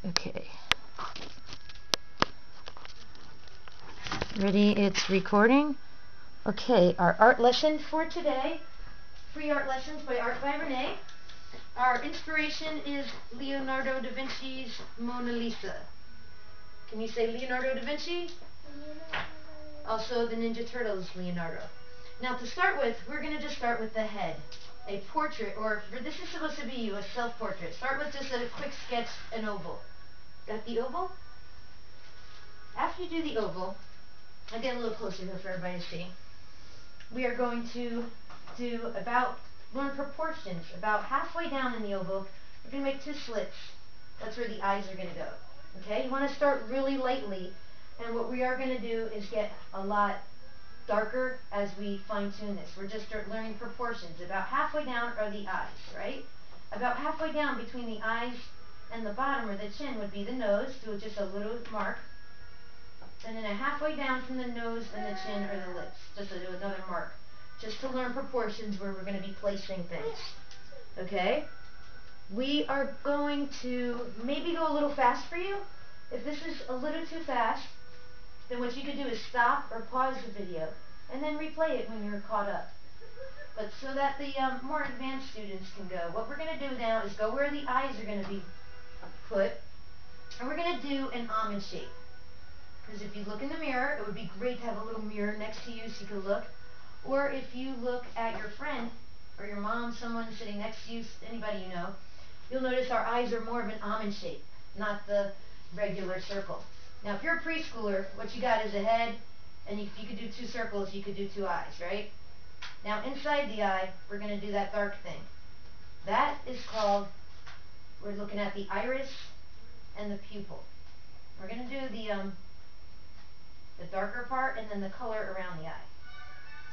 Okay. Ready? It's recording. Okay, our art lesson for today. Free art lessons by Art by Renee. Our inspiration is Leonardo da Vinci's Mona Lisa. Can you say Leonardo da Vinci? Also the Ninja Turtles Leonardo. Now to start with, we're going to just start with the head. A portrait, or this is supposed to be you, a self-portrait. Start with just a quick sketch, an oval. Got the oval? After you do the oval, I'll get a little closer here for everybody to see. We are going to learn proportions. About halfway down in the oval, we're going to make two slits. That's where the eyes are going to go. Okay? You want to start really lightly, and what we are going to do is get a lot darker as we fine-tune this. We're just learning proportions. About halfway down are the eyes, right? About halfway down between the eyes and the bottom or the chin would be the nose. Do just a little mark. And then halfway down from the nose and the chin are the lips. Just to do another mark. Just to learn proportions where we're going to be placing things. Okay? We are going to maybe go a little fast for you. If this is a little too fast, then what you could do is stop or pause the video and then replay it when you're caught up. But so that the more advanced students can go, what we're going to do now is go where the eyes are going to be put, and we're going to do an almond shape. Because if you look in the mirror, it would be great to have a little mirror next to you so you can look. Or if you look at your friend or your mom, someone sitting next to you, anybody you know, you'll notice our eyes are more of an almond shape, not the regular circle. Now, if you're a preschooler, what you got is a head, and if you could do two circles, you could do two eyes, right? Now, inside the eye, we're going to do that dark thing. That is called, we're looking at the iris and the pupil. We're going to do the darker part and then the color around the eye.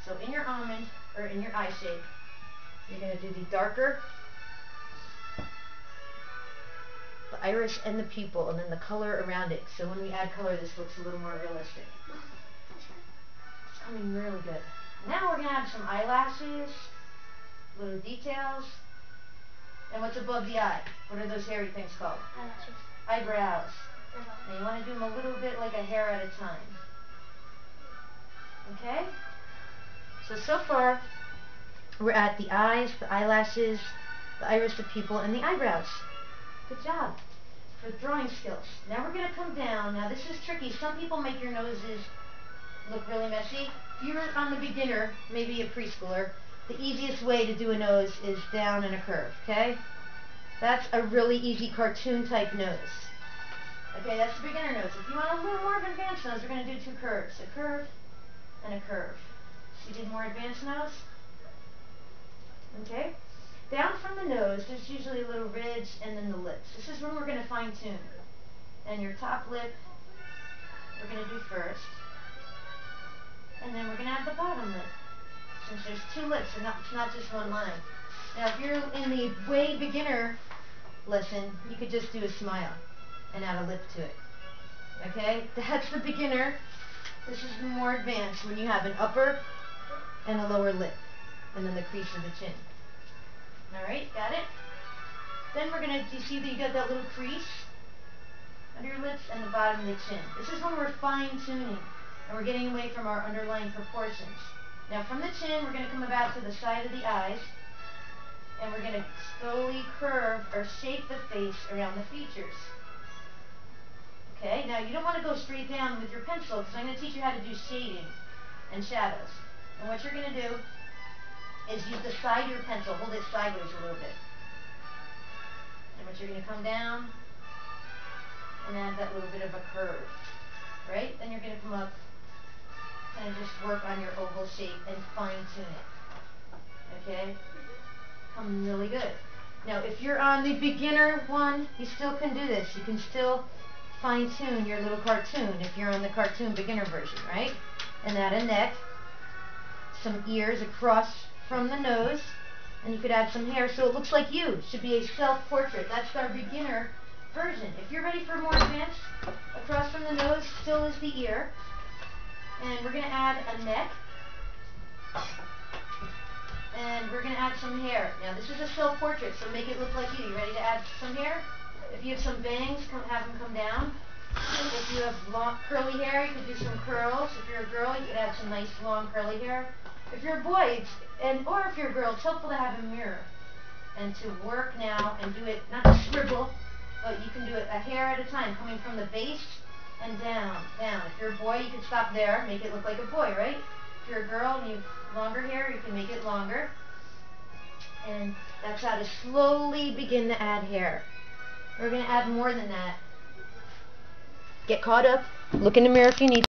So in your almond, or in your eye shape, you're going to do the darker, the iris and the pupil, and then the color around it. So when we add color, this looks a little more realistic. It's coming really good. Now we're going to add some eyelashes, little details, and what's above the eye? What are those hairy things called? Eyelashes. Eyebrows. And you want to do them a little bit like a hair at a time. Okay? So far, we're at the eyes, the eyelashes, the iris, the pupil, and the eyebrows. Good job for drawing skills. Now we're going to come down. Now this is tricky. Some people make your noses look really messy. If you're on the beginner, maybe a preschooler, the easiest way to do a nose is down and a curve, okay? That's a really easy cartoon type nose. Okay, that's the beginner nose. If you want a little more of an advanced nose, we're going to do two curves. A curve and a curve. So you did more advanced nose? Okay? Down from the nose, there's usually a little ridge and then the lips. This is when we're going to fine tune. And your top lip, we're going to do first. And then we're going to add the bottom lip. Since there's two lips, and it's not just one line. Now if you're in the way beginner lesson, you could just do a smile and add a lip to it. Okay? That's the beginner. This is the more advanced when you have an upper and a lower lip. And then the crease of the chin. Alright, got it? Then we're going to, you see that you got that little crease under your lips and the bottom of the chin. This is when we're fine-tuning and we're getting away from our underlying proportions. Now from the chin, we're going to come about to the side of the eyes and we're going to slowly curve or shape the face around the features. Okay, now you don't want to go straight down with your pencil because I'm going to teach you how to do shading and shadows. And what you're going to do is use the side of your pencil, hold it sideways a little bit. And what you're going to come down and add that little bit of a curve, right? Then you're going to come up and just work on your oval shape and fine tune it. Okay? Come really good. Now if you're on the beginner one, you still can do this. You can still fine tune your little cartoon if you're on the cartoon beginner version, right? And add a neck, some ears across from the nose, and you could add some hair so it looks like you. It should be a self-portrait. That's our beginner version. If you're ready for more advanced, across from the nose still is the ear. And we're going to add a neck. And we're going to add some hair. Now this is a self-portrait, so make it look like you. You ready to add some hair? If you have some bangs, have them come down. If you have long curly hair, you could do some curls. If you're a girl, you could add some nice long curly hair. If you're a boy, or if you're a girl, it's helpful to have a mirror and to work now and do it, not to scribble, but you can do it a hair at a time, coming from the base and down. If you're a boy, you could stop there, make it look like a boy, right? If you're a girl and you have longer hair, you can make it longer. And that's how to slowly begin to add hair. We're going to add more than that. Get caught up. Look in the mirror if you need to.